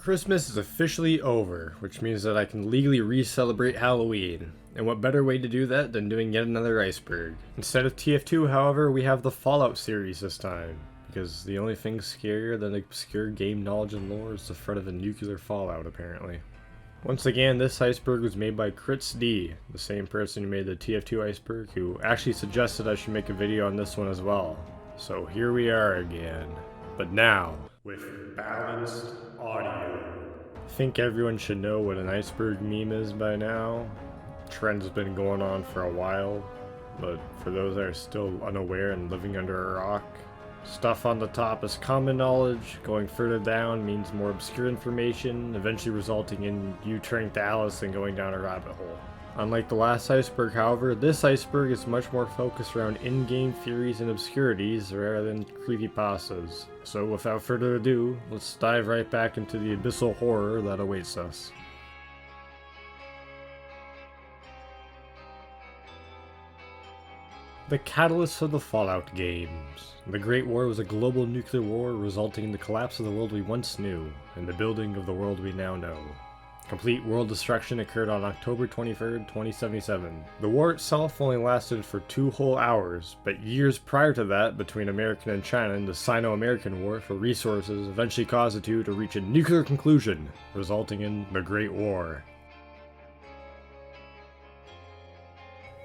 Christmas is officially over, which means that I can legally re-celebrate Halloween. And what better way to do that than doing yet another Iceberg? Instead of TF2, however, we have the Fallout series this time. Because the only thing scarier than obscure game knowledge and lore is the threat of a nuclear fallout, apparently. Once again, this Iceberg was made by CritzD, the same person who made the TF2 Iceberg, who actually suggested I should make a video on this one as well. So here we are again. But now, with balanced audio. I think everyone should know what an iceberg meme is by now. Trend's been going on for a while, but for those that are still unaware and living under a rock, stuff on the top is common knowledge, going further down means more obscure information, eventually resulting in you turning to Alice and going down a rabbit hole. Unlike the last Iceberg, however, this Iceberg is much more focused around in-game theories and obscurities rather than creepypastas. So without further ado, let's dive right back into the abyssal horror that awaits us. The catalyst of the Fallout games. The Great War was a global nuclear war resulting in the collapse of the world we once knew, and the building of the world we now know. Complete world destruction occurred on October 23rd, 2077. The war itself only lasted for 2 whole hours, but years prior to that, between American and China in the Sino-American War for resources eventually caused the two to reach a nuclear conclusion, resulting in the Great War.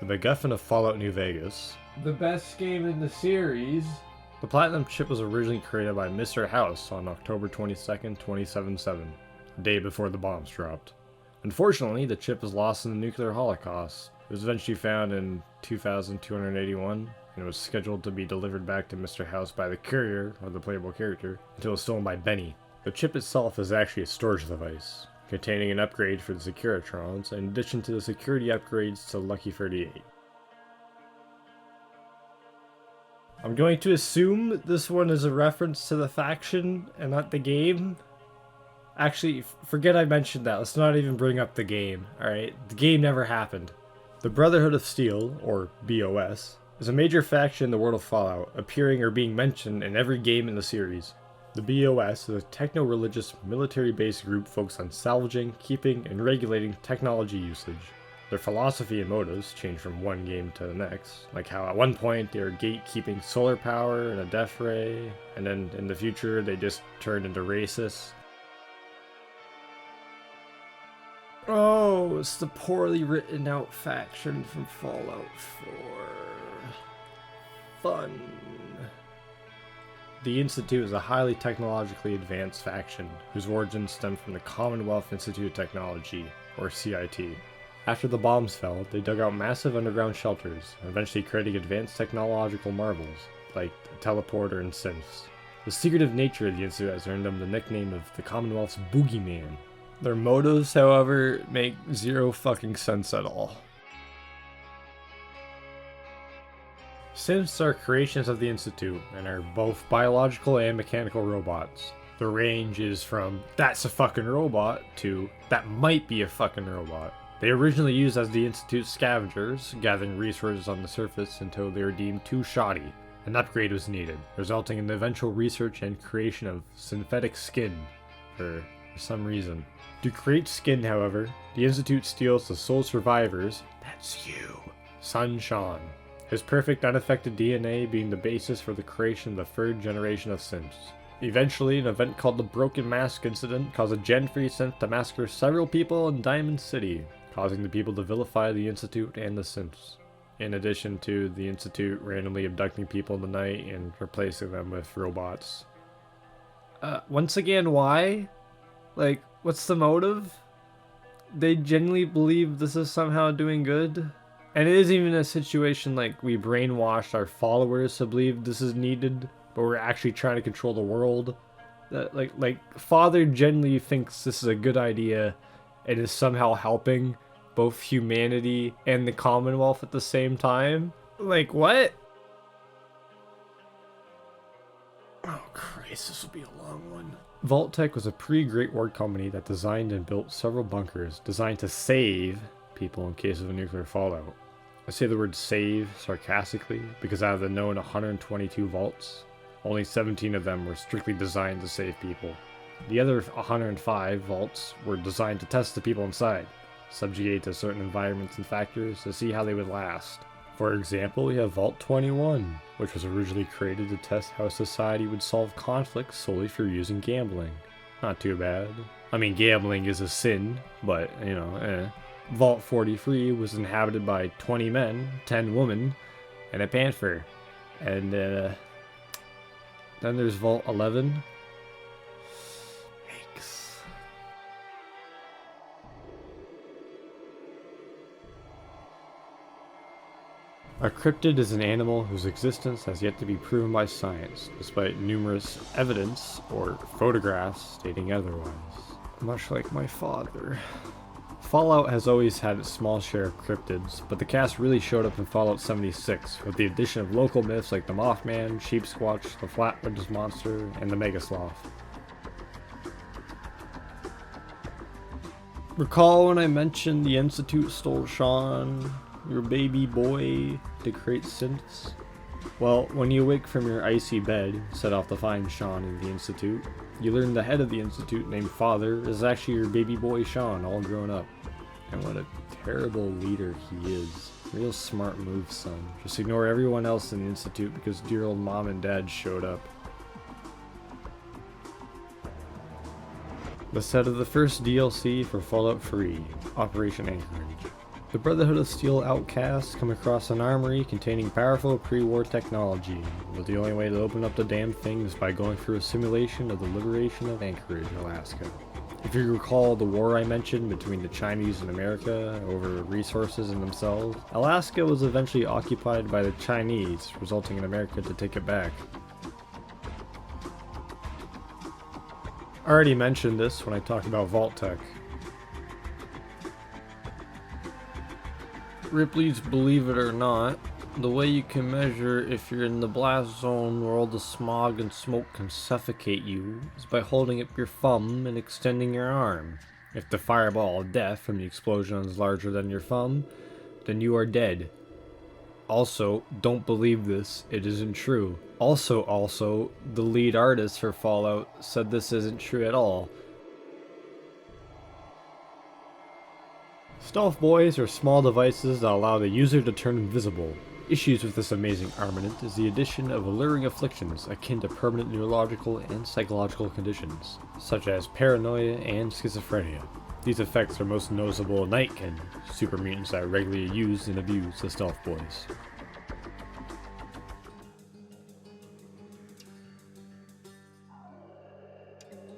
The MacGuffin of Fallout New Vegas. The best game in the series. The Platinum chip was originally created by Mr. House on October 22nd, 2077. Day before the bombs dropped. Unfortunately, the chip was lost in the nuclear holocaust. It was eventually found in 2281, and it was scheduled to be delivered back to Mr. House by the courier, or the playable character, until it was stolen by Benny. The chip itself is actually a storage device, containing an upgrade for the Securitrons, in addition to the security upgrades to Lucky 38. I'm going to assume this one is a reference to the faction and not the game. Actually, forget I mentioned that. Let's not even bring up the game, alright? The game never happened. The Brotherhood of Steel, or BOS, is a major faction in the world of Fallout, appearing or being mentioned in every game in the series. The BOS is a techno-religious military-based group focused on salvaging, keeping, and regulating technology usage. Their philosophy and motives change from one game to the next, like how at one point they were gatekeeping solar power and a death ray, and then in the future they just turned into racists. Oh, it's the poorly written out faction from Fallout 4. Fun. The Institute is a highly technologically advanced faction whose origins stem from the Commonwealth Institute of Technology, or CIT. After the bombs fell, they dug out massive underground shelters, eventually creating advanced technological marvels, like the teleporter and Synths. The secretive nature of the Institute has earned them the nickname of the Commonwealth's Boogeyman. Their motives, however, make zero fucking sense at all. Synths are creations of the Institute, and are both biological and mechanical robots. The range is from, that's a fucking robot, to, that might be a fucking robot. They originally used as the Institute's scavengers, gathering resources on the surface until they were deemed too shoddy. An upgrade was needed, resulting in the eventual research and creation of synthetic skin, for some reason. To create skin, however, the Institute steals the sole survivor's, that's you, son Sean. His perfect unaffected DNA being the basis for the creation of the third generation of Synths. Eventually, an event called the Broken Mask Incident caused a Gen 3 Synth to massacre several people in Diamond City, causing the people to vilify the Institute and the Synths. In addition to the Institute randomly abducting people in the night and replacing them with robots. Once again, why? Like, what's the motive? They genuinely believe this is somehow doing good? And it isn't even a situation like we brainwashed our followers to believe this is needed, but we're actually trying to control the world. That like Father genuinely thinks this is a good idea and is somehow helping both humanity and the Commonwealth at the same time? Like, what? Oh Christ, this will be a long one. Vault-Tec was a pre-Great War company that designed and built several bunkers designed to save people in case of a nuclear fallout. I say the word save sarcastically because out of the known 122 vaults, only 17 of them were strictly designed to save people. The other 105 vaults were designed to test the people inside, subjugate to certain environments and factors to see how they would last. For example, we have Vault 21, which was originally created to test how society would solve conflicts solely for using gambling. Not too bad. I mean, gambling is a sin, but, you know, Vault 43 was inhabited by 20 men, 10 women, and a panther. And then there's Vault 11. Yikes. A cryptid is an animal whose existence has yet to be proven by science, despite numerous evidence or photographs stating otherwise. Much like my father. Fallout has always had a small share of cryptids, but the cast really showed up in Fallout 76, with the addition of local myths like the Mothman, Sheepsquatch, the Flatwoods Monster, and the Megasloth. Recall when I mentioned the Institute stole Sean, your baby boy, to create synths? Well, when you awake from your icy bed, set off to find Sean in the Institute, you learn the head of the Institute, named Father, is actually your baby boy Sean, all grown up. And what a terrible leader he is. Real smart move, son. Just ignore everyone else in the Institute because dear old mom and dad showed up. The set of the first DLC for Fallout 3, Operation Anchorage. The Brotherhood of Steel outcasts come across an armory containing powerful pre-war technology, but the only way to open up the damn thing is by going through a simulation of the liberation of Anchorage, Alaska. If you recall the war I mentioned between the Chinese and America over resources and themselves, Alaska was eventually occupied by the Chinese, resulting in America to take it back. I already mentioned this when I talked about Vault-Tec. Ripley's Believe It or Not, the way you can measure if you're in the blast zone where all the smog and smoke can suffocate you is by holding up your thumb and extending your arm. If the fireball of death from the explosion is larger than your thumb, then you are dead. Also, don't believe this, it isn't true. Also, the lead artist for Fallout said this isn't true at all. Stealth boys are small devices that allow the user to turn invisible. Issues with this amazing armament is the addition of alluring afflictions akin to permanent neurological and psychological conditions, such as paranoia and schizophrenia. These effects are most noticeable in Nightkin, super mutants that regularly use and abuse the stealth boys.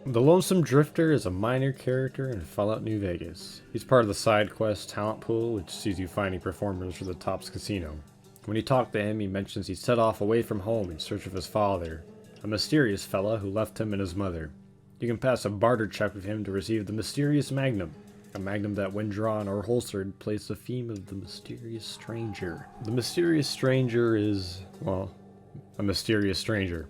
The Lonesome Drifter is a minor character in Fallout New Vegas. He's part of the side quest talent pool, which sees you finding performers for the Tops Casino. When you talk to him, he mentions he set off away from home in search of his father, a mysterious fella who left him and his mother. You can pass a barter check with him to receive the Mysterious Magnum, a magnum that when drawn or holstered plays the theme of the mysterious stranger. The mysterious stranger is, well, a mysterious stranger.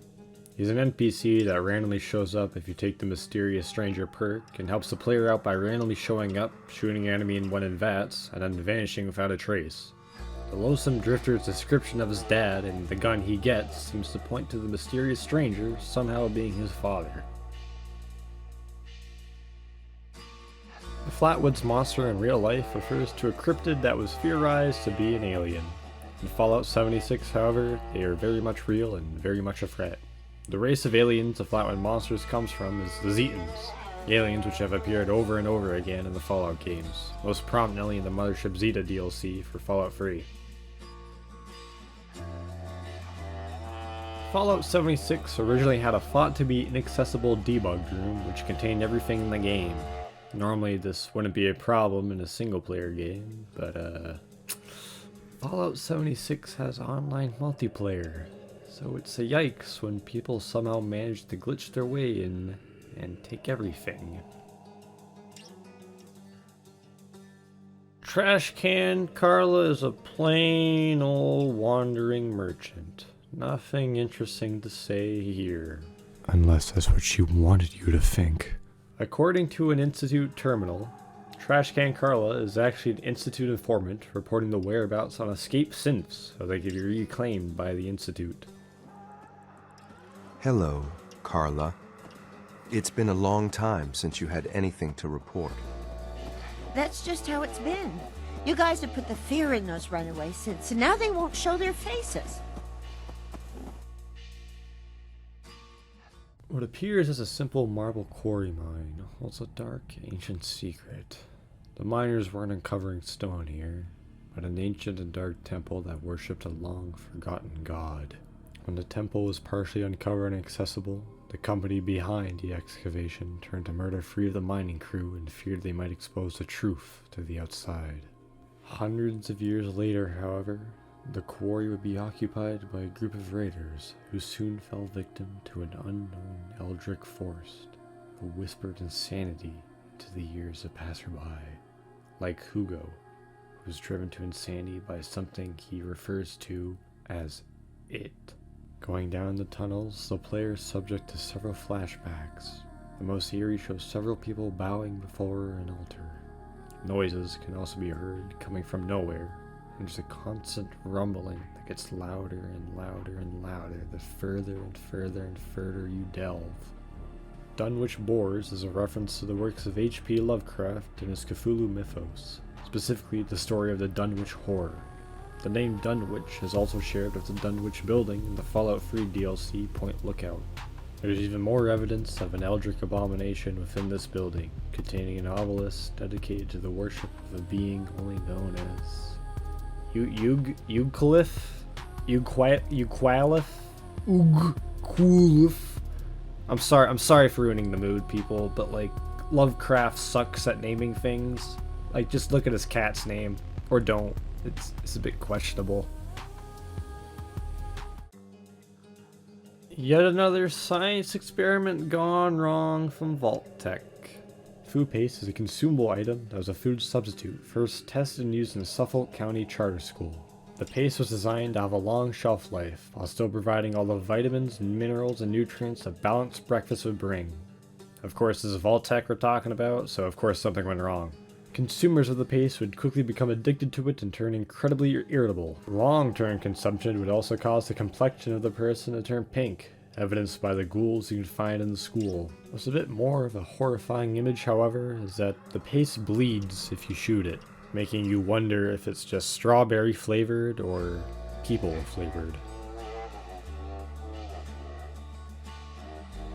He's an NPC that randomly shows up if you take the Mysterious Stranger perk and helps the player out by randomly showing up, shooting an enemy in one in VATS, and then vanishing without a trace. The Lonesome Drifter's description of his dad and the gun he gets seems to point to the Mysterious Stranger somehow being his father. The Flatwoods Monster in real life refers to a cryptid that was theorized to be an alien. In Fallout 76, however, they are very much real and very much a threat. The race of aliens the Flatwood Monsters comes from is the Zetans, aliens which have appeared over and over again in the Fallout games, most prominently in the Mothership Zeta DLC for Fallout 3. Fallout 76 originally had a thought-to-be inaccessible debug room which contained everything in the game. Normally this wouldn't be a problem in a single-player game, but Fallout 76 has online multiplayer. So it's a yikes when people somehow manage to glitch their way in and take everything. Trash Can Carla is a plain old wandering merchant. Nothing interesting to say here. Unless that's what she wanted you to think. According to an Institute terminal, Trash Can Carla is actually an Institute informant reporting the whereabouts on escaped synths so they can be reclaimed by the Institute. Hello, Carla. It's been a long time since you had anything to report. That's just how it's been. You guys have put the fear in those runaway synths, and now they won't show their faces. What appears as a simple marble quarry mine holds a dark, ancient secret. The miners weren't uncovering stone here, but an ancient and dark temple that worshipped a long-forgotten god. When the temple was partially uncovered and accessible, the company behind the excavation turned to murder 3 of the mining crew and feared they might expose the truth to the outside. Hundreds of years later, however, the quarry would be occupied by a group of raiders who soon fell victim to an unknown eldritch force who whispered insanity to the ears of passerby. Like Hugo, who was driven to insanity by something he refers to as it. Going down the tunnels, the player is subject to several flashbacks. The most eerie shows several people bowing before an altar. Noises can also be heard coming from nowhere, and there's a constant rumbling that gets louder and louder and louder the further and further and further you delve. Dunwich Boars is a reference to the works of H.P. Lovecraft and his Cthulhu mythos, specifically the story of the Dunwich Horror. The name Dunwich is also shared with the Dunwich building in the Fallout 3 DLC Point Lookout. There's even more evidence of an eldritch abomination within this building, containing an obelisk dedicated to the worship of a being only known as Ughqualith? I'm sorry for ruining the mood, people, but like, Lovecraft sucks at naming things. Like, just look at his cat's name, or don't. It's a bit questionable. Yet another science experiment gone wrong from Vault-Tec. Food paste is a consumable item that was a food substitute first tested and used in Suffolk County Charter School. The paste was designed to have a long shelf life while still providing all the vitamins, minerals, and nutrients a balanced breakfast would bring. Of course, this is Vault-Tec we're talking about, so of course something went wrong. Consumers of the paste would quickly become addicted to it and turn incredibly irritable. Long-term consumption would also cause the complexion of the person to turn pink, evidenced by the ghouls you can find in the school. What's a bit more of a horrifying image, however, is that the paste bleeds if you shoot it, making you wonder if it's just strawberry flavored or people flavored.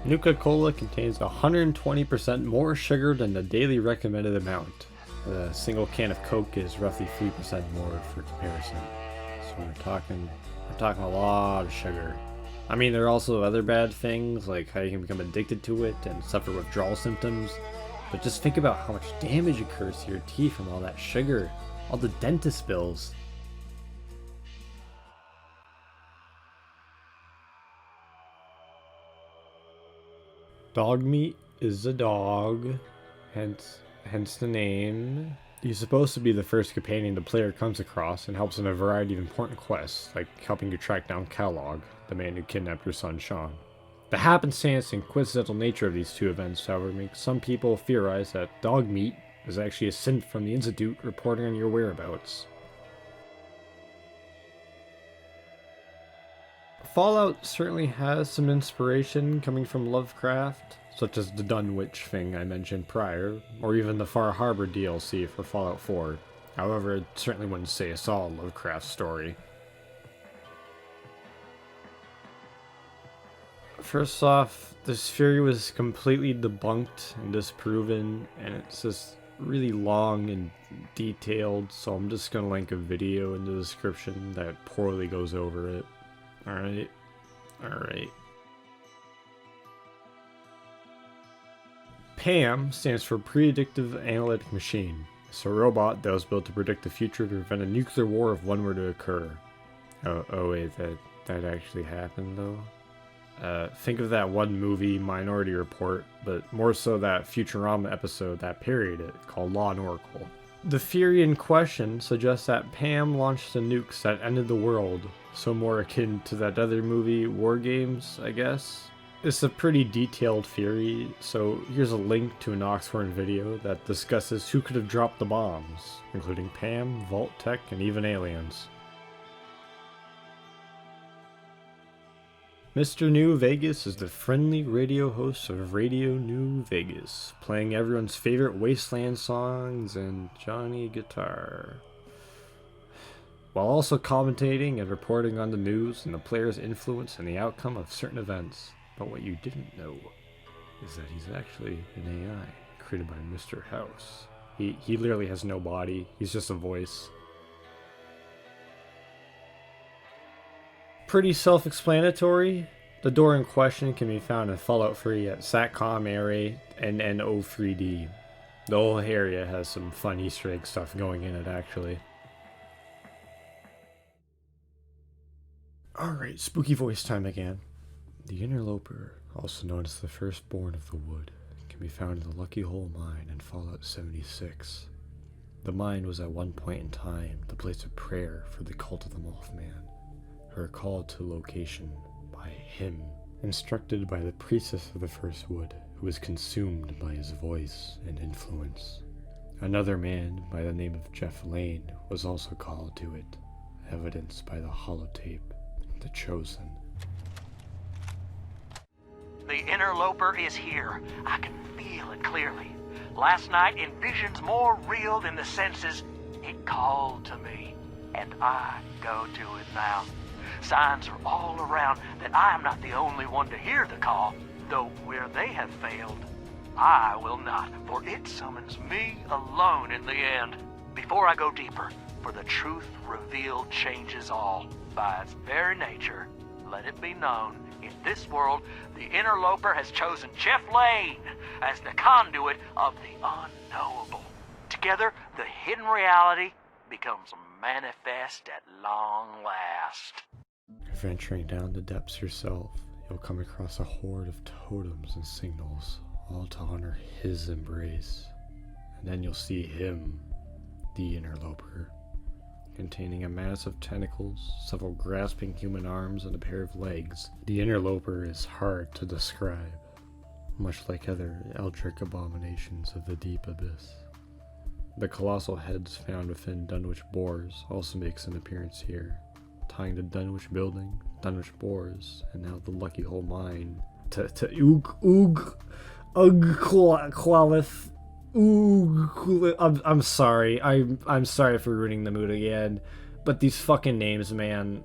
Nuka-Cola contains 120% more sugar than the daily recommended amount. A single can of Coke is roughly 3% more for comparison. So we're talking a lot of sugar. I mean, there are also other bad things, like how you can become addicted to it and suffer withdrawal symptoms. But just think about how much damage occurs to your teeth from all that sugar. All the dentist bills. Dog meat is a dog, hence the name. He's supposed to be the first companion the player comes across and helps in a variety of important quests, like helping you track down Kellogg, the man who kidnapped your son Sean. The happenstance and coincidental nature of these two events, however, makes some people theorize that dog meat is actually a synth from the Institute reporting on your whereabouts. Fallout certainly has some inspiration coming from Lovecraft, such as the Dunwich thing I mentioned prior, or even the Far Harbor DLC for Fallout 4. However, it certainly wouldn't say it's all a Lovecraft story. First off, this theory was completely debunked and disproven, and it's just really long and detailed, so I'm just gonna link a video in the description that poorly goes over it. Alright. PAM stands for Predictive Analytic Machine. It's a robot that was built to predict the future to prevent a nuclear war if one were to occur. Oh wait, that actually happened though? Think of that one movie, Minority Report, but more so that Futurama episode that parodied it, called Law and Oracle. The theory in question suggests that Pam launched the nukes that ended the world, so more akin to that other movie, War Games, I guess. It's a pretty detailed theory, so here's a link to an Oxhorn video that discusses who could have dropped the bombs, including Pam, Vault-Tec, and even aliens. Mr. New Vegas is the friendly radio host of Radio New Vegas, playing everyone's favorite Wasteland songs and Johnny guitar, while also commentating and reporting on the news and the player's influence and the outcome of certain events. But what you didn't know is that he's actually an AI created by Mr. House. He literally has no body, he's just a voice. Pretty self-explanatory. The door in question can be found in Fallout 3 at Satcom Area and O3D. The whole area has some fun Easter egg stuff going in it, actually. Alright, spooky voice time again. The Interloper, also known as the Firstborn of the Wood, can be found in the Lucky Hole Mine in Fallout 76. The mine was at one point in time the place of prayer for the cult of the Mothman. Her call to location by him, instructed by the priestess of the First Wood, who was consumed by his voice and influence. Another man by the name of Jeff Lane was also called to it, evidenced by the holotape, The Chosen. The Interloper is here. I can feel it clearly. Last night, in visions more real than the senses, it called to me, and I go to it now. Signs are all around that I am not the only one to hear the call, though where they have failed, I will not, for it summons me alone in the end. Before I go deeper, for the truth revealed changes all. By its very nature, let it be known, in this world, the Interloper has chosen Jeff Lane as the conduit of the unknowable. Together, the hidden reality becomes manifest at long last. Venturing down the depths yourself, you'll come across a horde of totems and signals, all to honor his embrace. And then you'll see him, the Interloper, containing a mass of tentacles, several grasping human arms, and a pair of legs. The Interloper is hard to describe, much like other eldritch abominations of the deep abyss. The colossal heads found within Dunwich Boars also makes an appearance here, tying the Dunwich building, Dunwich Boars, and now the Lucky Hole Mine to Qualith. I'm sorry. I'm sorry for ruining the mood again, but these fucking names, man.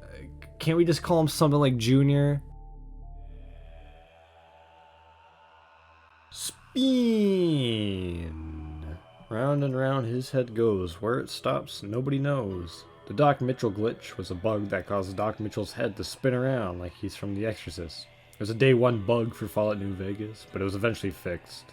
Can't we just call him something like Junior? Spin. Round and round his head goes. Where it stops, nobody knows. The Doc Mitchell glitch was a bug that caused Doc Mitchell's head to spin around like he's from The Exorcist. It was a day one bug for Fallout New Vegas, but it was eventually fixed.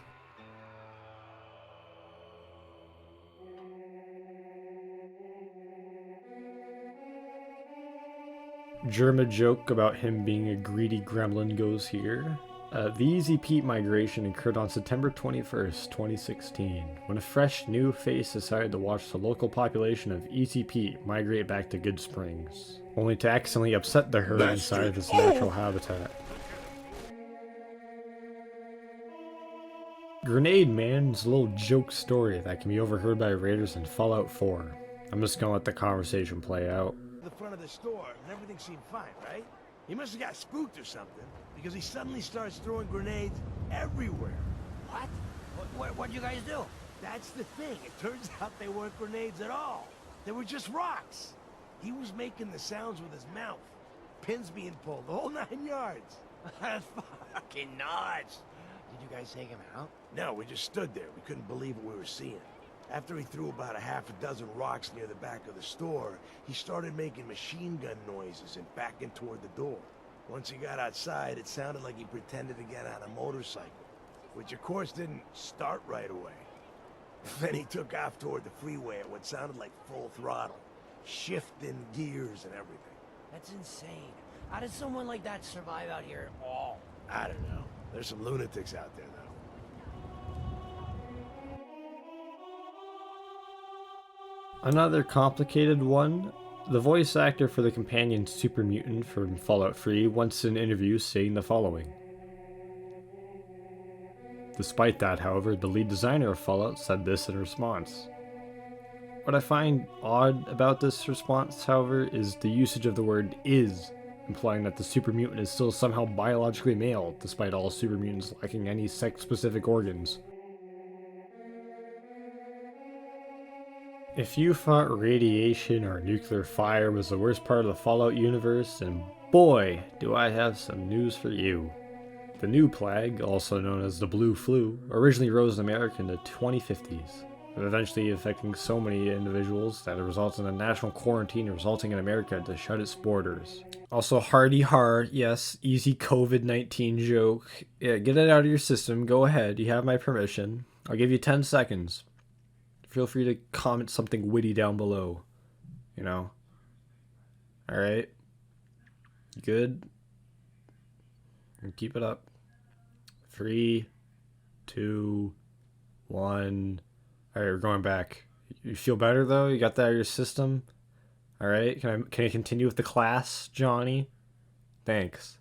Jerma joke about him being a greedy gremlin goes here. The Easy Pete migration occurred on September 21st, 2016, when a fresh new face decided to watch the local population of Easy Pete migrate back to Good Springs, only to accidentally upset the herd inside of its natural habitat. Grenade Man is a little joke story that can be overheard by raiders in Fallout 4. I'm just gonna let the conversation play out. The front of the store and everything seemed fine, right? He must have got spooked or something, because he suddenly starts throwing grenades everywhere. What? What'd you guys do? That's the thing. It turns out they weren't grenades at all. They were just rocks. He was making the sounds with his mouth. Pins being pulled, the whole 9 yards. That's fucking nuts. Did you guys take him out? No, we just stood there. We couldn't believe what we were seeing. After he threw about a half a dozen rocks near the back of the store, he started making machine gun noises and backing toward the door. Once he got outside, it sounded like he pretended to get on a motorcycle, which of course didn't start right away. Then he took off toward the freeway at what sounded like full throttle, shifting gears and everything. That's insane. How did someone like that survive out here at all? I don't know. There's some lunatics out there, though. Another complicated one. The voice actor for the companion Super Mutant from Fallout 3 once in an interview saying the following. Despite that, however, the lead designer of Fallout said this in response. What I find odd about this response, however, is the usage of the word is. implying that the super mutant is still somehow biologically male, despite all super mutants lacking any sex-specific organs. If you thought radiation or nuclear fire was the worst part of the Fallout universe, then boy, do I have some news for you. The new plague, also known as the Blue Flu, originally rose in America in the 2050s, eventually affecting so many individuals that it results in a national quarantine resulting in America to shut its borders. Also, hardy hard, yes, easy COVID-19 joke. Yeah, get it out of your system, go ahead, you have my permission. I'll give you 10 seconds. Feel free to comment something witty down below. You know? Alright? Good? And keep it up. 3, 2, 1. Alright, we're going back. You feel better though? You got that out of your system? Alright, can I continue with the class, Johnny? Thanks.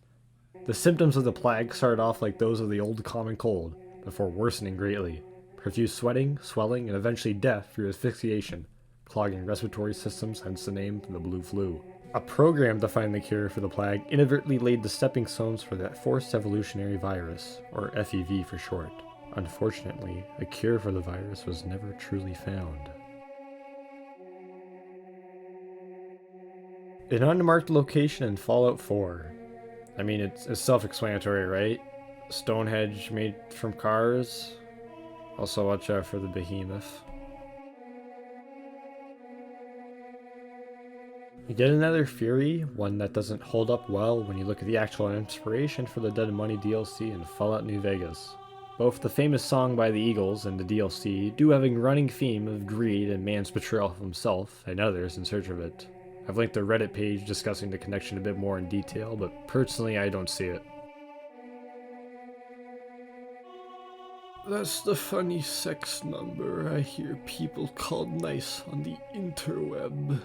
The symptoms of the plague started off like those of the old common cold, before worsening greatly. Profuse sweating, swelling, and eventually death through asphyxiation, clogging respiratory systems, hence the name the Blue Flu. A program to find the cure for the plague inadvertently laid the stepping stones for that forced evolutionary virus, or FEV for short. Unfortunately, a cure for the virus was never truly found. An unmarked location in Fallout 4. I mean, it's self-explanatory, right? Stonehenge made from cars. Also watch out for the behemoth. Yet another Fury, one that doesn't hold up well when you look at the actual inspiration for the Dead Money DLC in Fallout New Vegas. Both the famous song by the Eagles and the DLC do have a running theme of greed and man's betrayal of himself and others in search of it. I've linked a Reddit page discussing the connection a bit more in detail, but personally I don't see it. That's the funny sex number I hear people called nice on the interweb.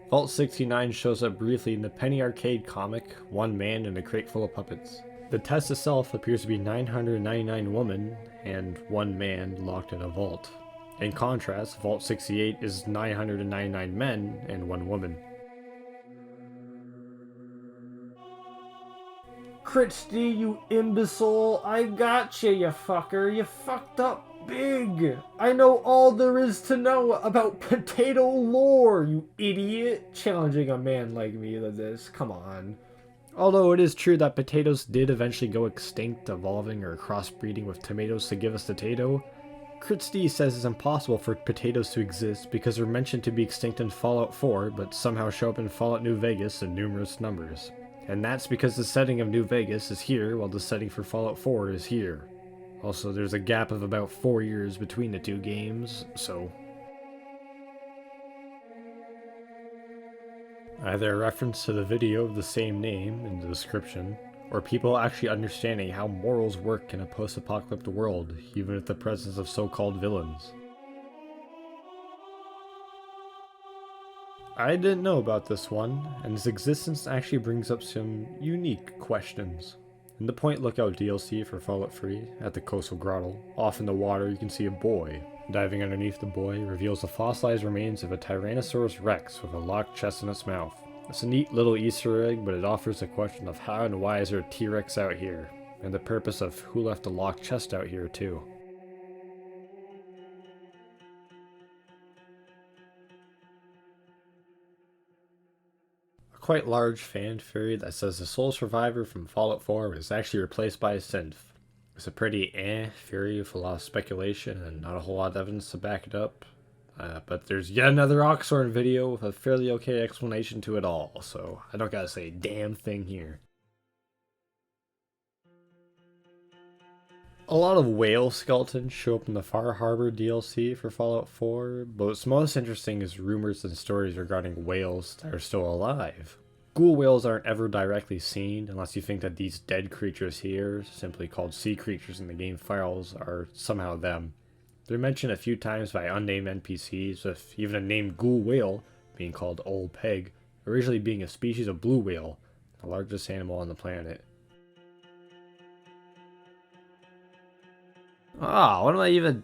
Vault 69 shows up briefly in the Penny Arcade comic, one man in a crate full of puppets. The test itself appears to be 999 women and one man locked in a vault. In contrast, Vault 68 is 999 men and one woman. CritzD, you imbecile! I gotcha, you fucker! You fucked up big! I know all there is to know about potato lore, you idiot! Challenging a man like me to this, come on. Although it is true that potatoes did eventually go extinct, evolving or crossbreeding with tomatoes to give us potato, CritzD says it's impossible for potatoes to exist because they're mentioned to be extinct in Fallout 4, but somehow show up in Fallout New Vegas in numerous numbers. And that's because the setting of New Vegas is here, while the setting for Fallout 4 is here. Also, there's a gap of about 4 years between the two games, so... Either a reference to the video of the same name in the description, or people actually understanding how morals work in a post-apocalyptic world, even with the presence of so-called villains. I didn't know about this one, and its existence actually brings up some unique questions. In the Point Lookout DLC for Fallout 3, at the Coastal Grotto, off in the water you can see a boy. Diving underneath the boy reveals the fossilized remains of a Tyrannosaurus Rex with a locked chest in its mouth. It's a neat little Easter egg, but it offers the question of how and why is there a T-Rex out here, and the purpose of who left a locked chest out here too. Quite large fan theory that says the sole survivor from Fallout 4 was actually replaced by a synth. It's a pretty theory with a lot of speculation and not a whole lot of evidence to back it up. But there's yet another Oxhorn video with a fairly okay explanation to it all, so I don't gotta say a damn thing here. A lot of whale skeletons show up in the Far Harbor DLC for Fallout 4, but what's most interesting is rumors and stories regarding whales that are still alive. Ghoul whales aren't ever directly seen unless you think that these dead creatures here, simply called sea creatures in the game files, are somehow them. They're mentioned a few times by unnamed NPCs, with even a named Ghoul Whale, being called Old Peg, originally being a species of blue whale, the largest animal on the planet. What am I even...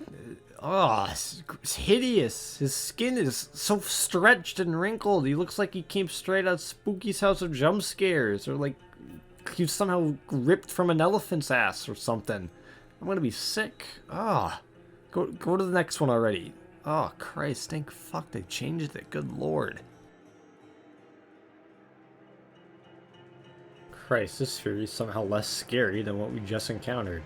Oh, it's hideous. His skin is so stretched and wrinkled. He looks like he came straight out of Spooky's House of Jump Scares, or like he was somehow ripped from an elephant's ass or something. I'm gonna be sick. Ah, go to the next one already. Oh Christ, thank fuck they changed it. Good lord. Christ, this fury is somehow less scary than what we just encountered.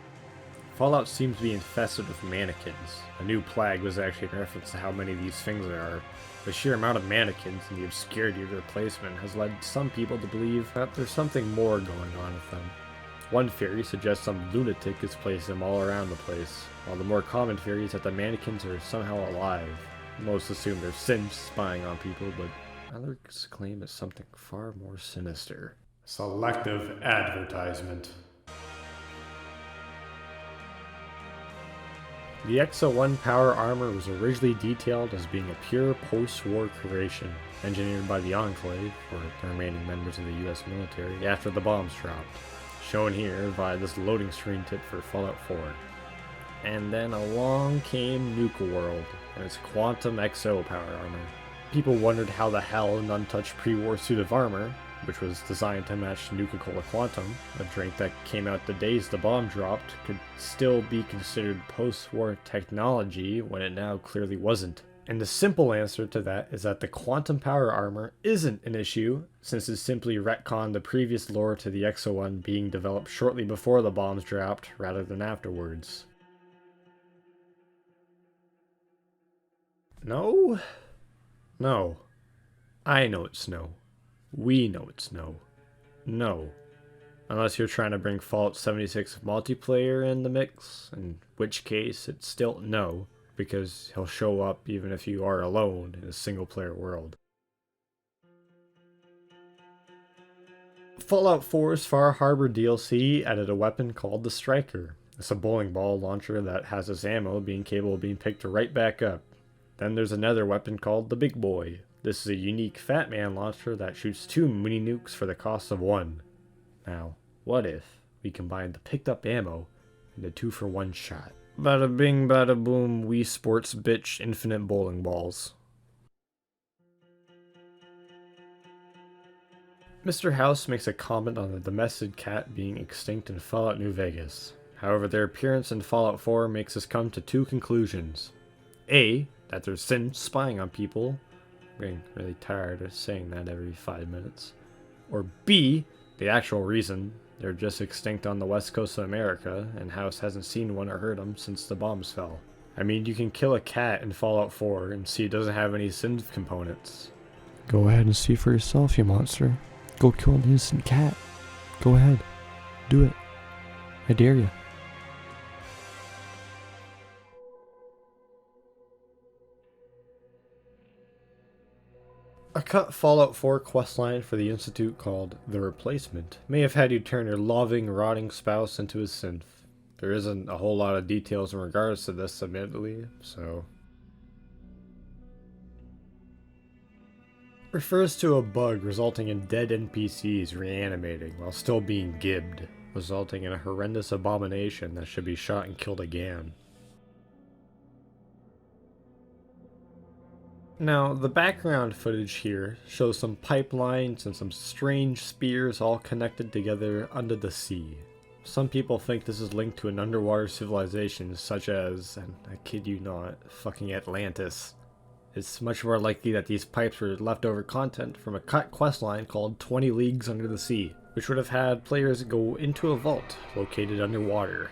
Fallout seems to be infested with mannequins. A new plague was actually in reference to how many of these things there are. The sheer amount of mannequins and the obscurity of their placement has led some people to believe that there's something more going on with them. One theory suggests some lunatic has placed them all around the place, while the more common theory is that the mannequins are somehow alive. Most assume they're synths spying on people, but others claim it's something far more sinister. Selective Advertisement. The XO-1 power armor was originally detailed as being a pure post-war creation, engineered by the Enclave, or the remaining members of the US military, after the bombs dropped, shown here via this loading screen tip for Fallout 4. And then along came Nuka World, and its Quantum XO power armor. People wondered how the hell an untouched pre-war suit of armor, which was designed to match Nuka-Cola Quantum, a drink that came out the days the bomb dropped, could still be considered post-war technology when it now clearly wasn't. And the simple answer to that is that the quantum power armor isn't an issue, since it simply retconned the previous lore to the XO-1 being developed shortly before the bombs dropped, rather than afterwards. No? No. I know it's no. We know it's no. No. Unless you're trying to bring Fallout 76 multiplayer in the mix, in which case it's still no, because he'll show up even if you are alone in a single player world. Fallout 4's Far Harbor DLC added a weapon called the Striker. It's a bowling ball launcher that has its ammo being capable of being picked right back up. Then there's another weapon called the Big Boy. This is a unique Fat Man launcher that shoots 2 mini nukes for the cost of 1. Now, what if we combined the picked up ammo into 2 for 1 shot? Bada bing bada boom, Wii Sports bitch infinite bowling balls. Mr. House makes a comment on the domestic cat being extinct in Fallout New Vegas. However, their appearance in Fallout 4 makes us come to 2 conclusions. A, that there's Synths spying on people. I'm getting really tired of saying that every 5 minutes. Or B, the actual reason they're just extinct on the west coast of America, and House hasn't seen one or heard them since the bombs fell. I mean, you can kill a cat in Fallout 4 and see it doesn't have any synth components. Go ahead and see for yourself, you monster. Go kill an innocent cat. Go ahead. Do it. I dare you. A cut Fallout 4 questline for the Institute called The Replacement may have had you turn your loving, rotting spouse into a synth. There isn't a whole lot of details in regards to this, admittedly, so... Refers to a bug resulting in dead NPCs reanimating while still being gibbed, resulting in a horrendous abomination that should be shot and killed again. Now, the background footage here shows some pipelines and some strange spears all connected together under the sea. Some people think this is linked to an underwater civilization such as, and I kid you not, fucking Atlantis. It's much more likely that these pipes were leftover content from a cut questline called 20 Leagues Under the Sea, which would have had players go into a vault located underwater.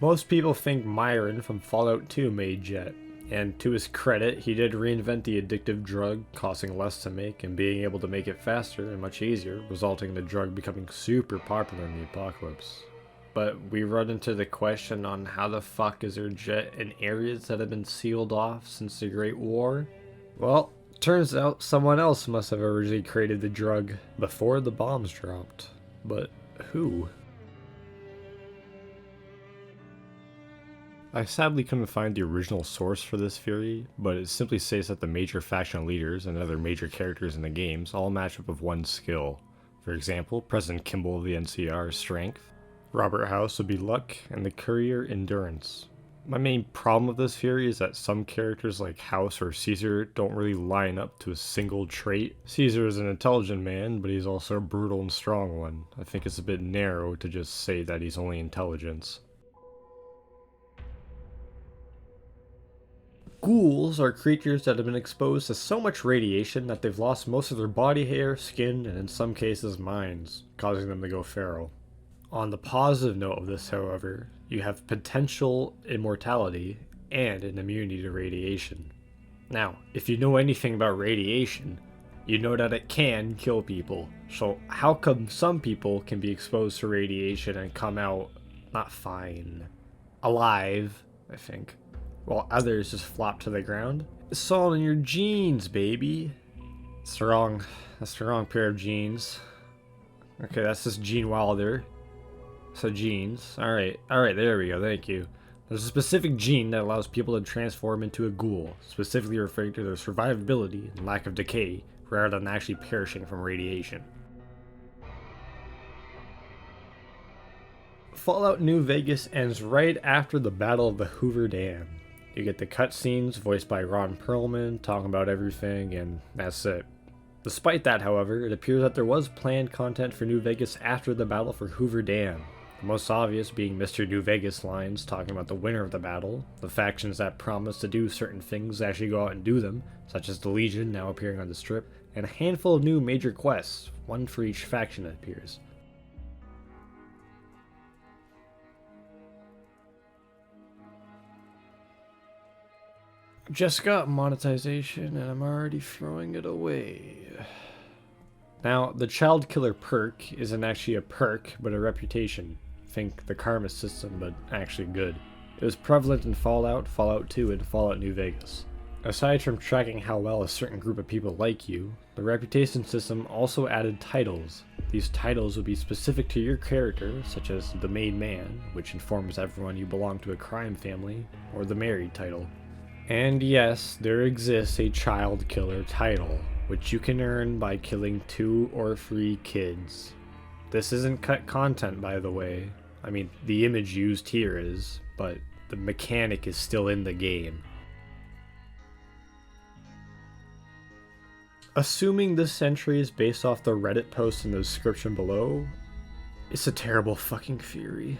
Most people think Myron from Fallout 2 made Jet, and to his credit, he did reinvent the addictive drug, costing less to make and being able to make it faster and much easier, resulting in the drug becoming super popular in the apocalypse. But we run into the question on how the fuck is there Jet in areas that have been sealed off since the Great War? Well, turns out someone else must have originally created the drug before the bombs dropped. But who? I sadly couldn't find the original source for this theory, but it simply states that the major faction leaders and other major characters in the games all match up with one skill. For example, President Kimball of the NCR's strength, Robert House would be luck, and the courier endurance. My main problem with this theory is that some characters like House or Caesar don't really line up to a single trait. Caesar is an intelligent man, but he's also a brutal and strong one. I think it's a bit narrow to just say that he's only intelligence. Ghouls are creatures that have been exposed to so much radiation that they've lost most of their body hair, skin, and in some cases minds, causing them to go feral. On the positive note of this, however, you have potential immortality and an immunity to radiation. Now, if you know anything about radiation, you know that it can kill people. So how come some people can be exposed to radiation and come out not fine, alive, I think, while others just flop to the ground? It's all in your genes, baby. That's the wrong pair of genes. Okay, that's just Gene Wilder. So genes. Alright, there we go, thank you. There's a specific gene that allows people to transform into a ghoul, specifically referring to their survivability and lack of decay, rather than actually perishing from radiation. Fallout New Vegas ends right after the Battle of the Hoover Dam. You get the cutscenes voiced by Ron Perlman talking about everything, and that's it. Despite that, however, it appears that there was planned content for New Vegas after the battle for Hoover Dam. The most obvious being Mr. New Vegas lines talking about the winner of the battle, the factions that promise to do certain things actually go out and do them, such as the Legion now appearing on the strip, and a handful of new major quests, one for each faction that appears. Just got monetization and I'm already throwing it away. Now, the Child Killer perk isn't actually a perk, but a reputation. Think the karma system, but actually good. It was prevalent in Fallout, Fallout 2, and Fallout New Vegas. Aside from tracking how well a certain group of people like you, the reputation system also added titles. These titles would be specific to your character, such as the Made Man, which informs everyone you belong to a crime family, or the Married title. And yes, there exists a Child Killer title, which you can earn by killing 2 or 3 kids. This isn't cut content, by the way. I mean, the image used here is, but the mechanic is still in the game. Assuming this entry is based off the Reddit post in the description below, it's a terrible fucking theory.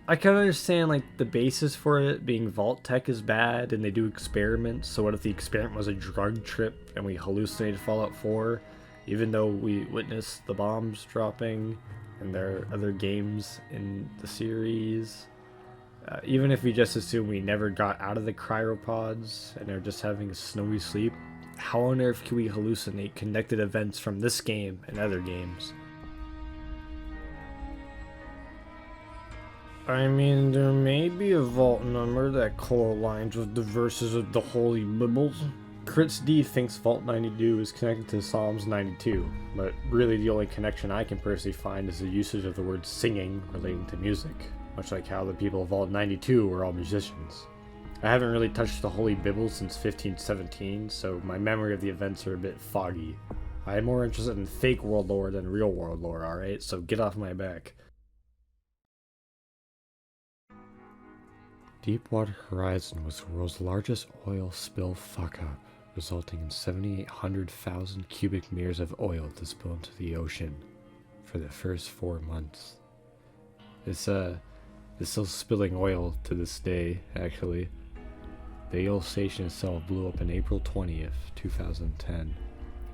I can understand like the basis for it being Vault-Tec is bad and they do experiments, so what if the experiment was a drug trip and we hallucinated Fallout 4, even though we witnessed the bombs dropping and there are other games in the series? Even if we just assume we never got out of the cryopods and are just having a snowy sleep, how on earth can we hallucinate connected events from this game and other games? I mean, there may be a vault number that co-aligns with the verses of the Holy Bibles. CritzD thinks Vault 92 is connected to Psalms 92, but really the only connection I can personally find is the usage of the word singing relating to music, much like how the people of Vault 92 were all musicians. I haven't really touched the Holy Bible since 1517, so my memory of the events are a bit foggy. I am more interested in fake world lore than real world lore, alright? So get off my back. Deepwater Horizon was the world's largest oil spill fuck-up, resulting in 7,800,000 cubic meters of oil to spill into the ocean for the first 4 months. It's still spilling oil to this day, actually. The oil station itself blew up on April 20th, 2010.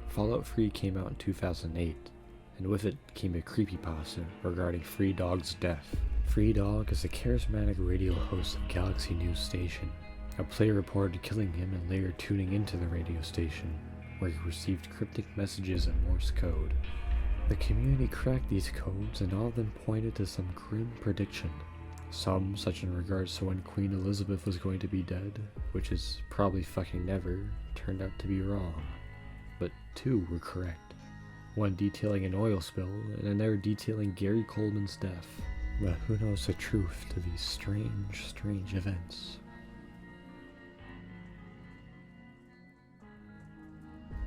Fallout 3 came out in 2008, and with it came a creepypasta regarding Free Dog's death. Free Dog is a charismatic radio host of Galaxy News Station. A player reported killing him and later tuning into the radio station, where he received cryptic messages in Morse code. The community cracked these codes and all of them pointed to some grim prediction. Some, such in regards to when Queen Elizabeth was going to be dead, which is probably fucking never, turned out to be wrong. But 2 were correct. One detailing an oil spill and another detailing Gary Coleman's death. But who knows the truth to these strange events?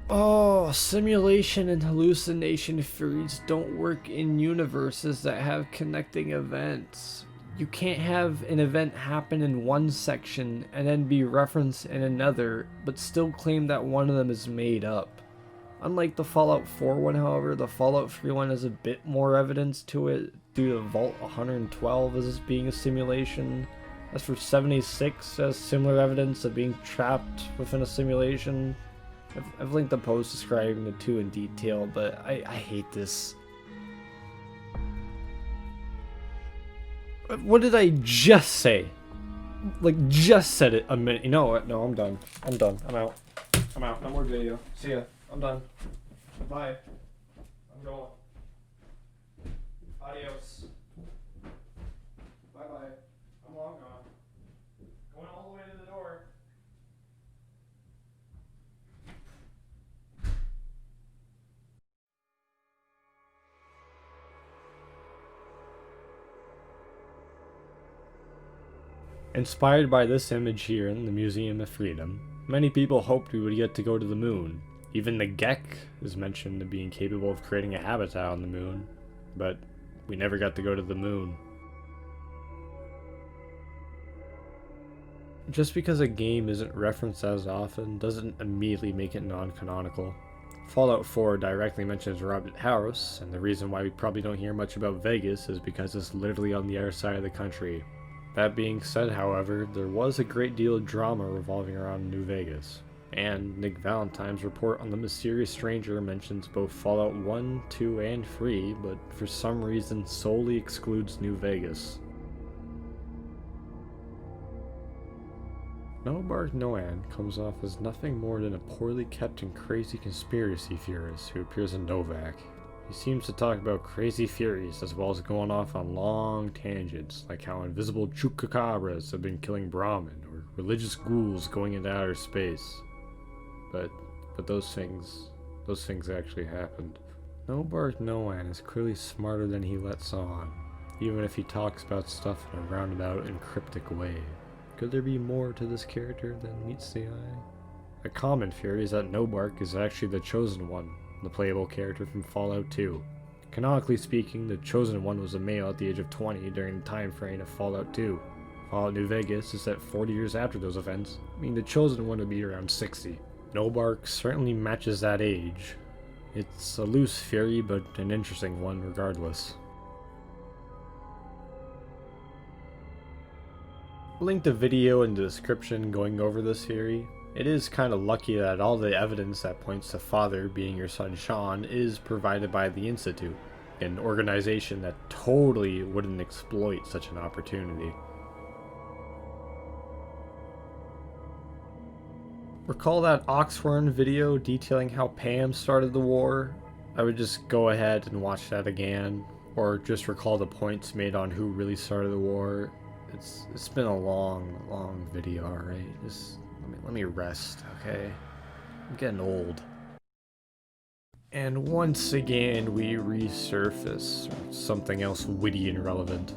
Oh, Oh, simulation and hallucination theories don't work in universes that have connecting events. You can't have an event happen in one section and then be referenced in another, but still claim that one of them is made up. Unlike the Fallout 4 one, however, the Fallout 3 one has a bit more evidence to it due to Vault 112 as being a simulation. As for 76, has similar evidence of being trapped within a simulation. I've linked a post describing the two in detail, but I hate this. What did I just say? Like, just said it a minute. You know what? No, I'm done. I'm done. I'm out. I'm out. No more video. See ya. I'm done. Bye. I'm going. Adios. Bye-bye. I'm long gone. Going all the way to the door. Inspired by this image here in the Museum of Freedom, many people hoped we would get to go to the moon. Even the Gek is mentioned as being capable of creating a habitat on the moon, but we never got to go to the moon. Just because a game isn't referenced as often doesn't immediately make it non-canonical. Fallout 4 directly mentions Rabbit House, and the reason why we probably don't hear much about Vegas is because it's literally on the other side of the country. That being said, however, there was a great deal of drama revolving around New Vegas, and Nick Valentine's report on the mysterious stranger mentions both Fallout 1, 2, and 3, but for some reason solely excludes New Vegas. Nobark Noan comes off as nothing more than a poorly kept and crazy conspiracy theorist who appears in Novak. He seems to talk about crazy theories as well as going off on long tangents, like how invisible chupacabras have been killing Brahmin, or religious ghouls going into outer space. But those things actually happened. Nobark Noan is clearly smarter than he lets on, even if he talks about stuff in a roundabout and cryptic way. Could there be more to this character than meets the eye? A common theory is that Nobark is actually the Chosen One, the playable character from Fallout 2. Canonically speaking, the Chosen One was a male at the age of 20 during the time frame of Fallout 2. Fallout New Vegas is set 40 years after those events, meaning the Chosen One would be around 60. Nobark certainly matches that age. It's a loose theory, but an interesting one regardless. I'll link the video in the description going over this theory. It is kind of lucky that all the evidence that points to Father being your son Sean is provided by the Institute, an organization that totally wouldn't exploit such an opportunity. Recall that Oxhorn video detailing how Pam started the war? I would just go ahead and watch that again, or just recall the points made on who really started the war. It's been a long video, alright? Just let me rest, okay? I'm getting old. And once again, we resurface, or something else witty and relevant.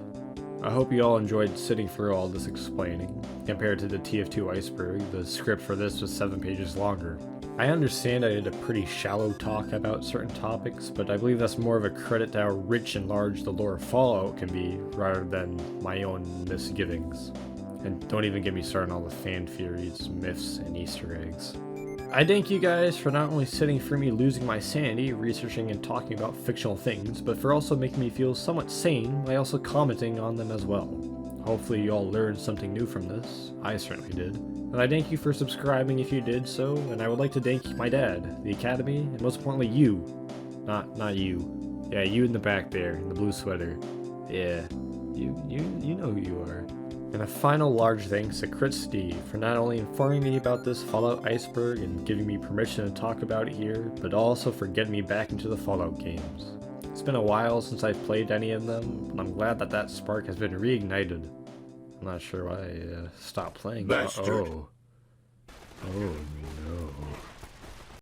I hope you all enjoyed sitting through all this explaining. Compared to the TF2 Iceberg, the script for this was 7 pages longer. I understand I did a pretty shallow talk about certain topics, but I believe that's more of a credit to how rich and large the lore of Fallout can be, rather than my own misgivings. And don't even get me started on all the fan theories, myths, and Easter eggs. I thank you guys for not only sitting through me losing my sanity, researching and talking about fictional things, but for also making me feel somewhat sane by also commenting on them as well. Hopefully you all learned something new from this. I certainly did. And I thank you for subscribing if you did so, and I would like to thank my dad, the Academy, and most importantly you. Not you. Yeah, you in the back there, in the blue sweater. Yeah, you know who you are. And a final large thanks to CritzD for not only informing me about this Fallout Iceberg and giving me permission to talk about it here, but also for getting me back into the Fallout games. It's been a while since I've played any of them, and I'm glad that spark has been reignited. I'm not sure why I stopped playing. Bastard. Oh